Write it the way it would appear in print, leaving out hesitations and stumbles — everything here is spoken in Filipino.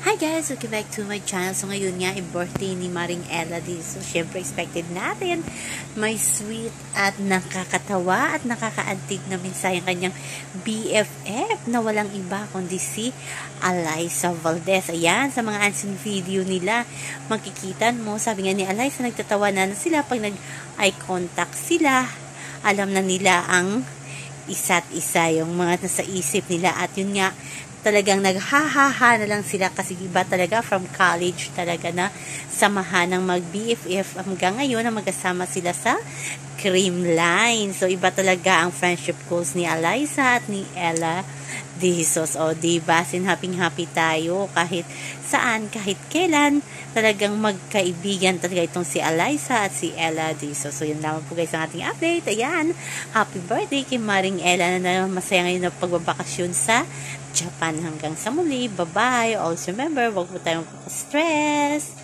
Hi guys! Welcome back to my channel. So ngayon nga, birthday ni Maring Ella din. So syempre expected natin may sweet at nakakatawa at nakakaantig na mensahe ang kanyang BFF na walang iba kundi si Alyssa Valdez. Ayan, sa mga unseen video nila, makikita mo, sabi nga ni Alyssa, nagtatawa na sila pag nag-eye contact sila. Alam na nila ang isa't isa, yung mga nasa isip nila, at yun nga, talagang naghahaha na lang sila kasi iba talaga from college talaga na samahan ng mag-BFF hanggang ngayon na magkasama sila sa Creamline. So iba talaga ang friendship goals ni Alyssa at ni Ella Jesus. O diba, happy tayo kahit saan, kahit kailan, talagang magkaibigan talaga itong si Alyssa at si Ella Jesus. So yun naman po guys ang ating update. Ayan, happy birthday kay Maring Ella na masaya ngayon na pagbabakasyon sa Japan. Hanggang sa muli, bye-bye. Also remember, huwag po tayong stress.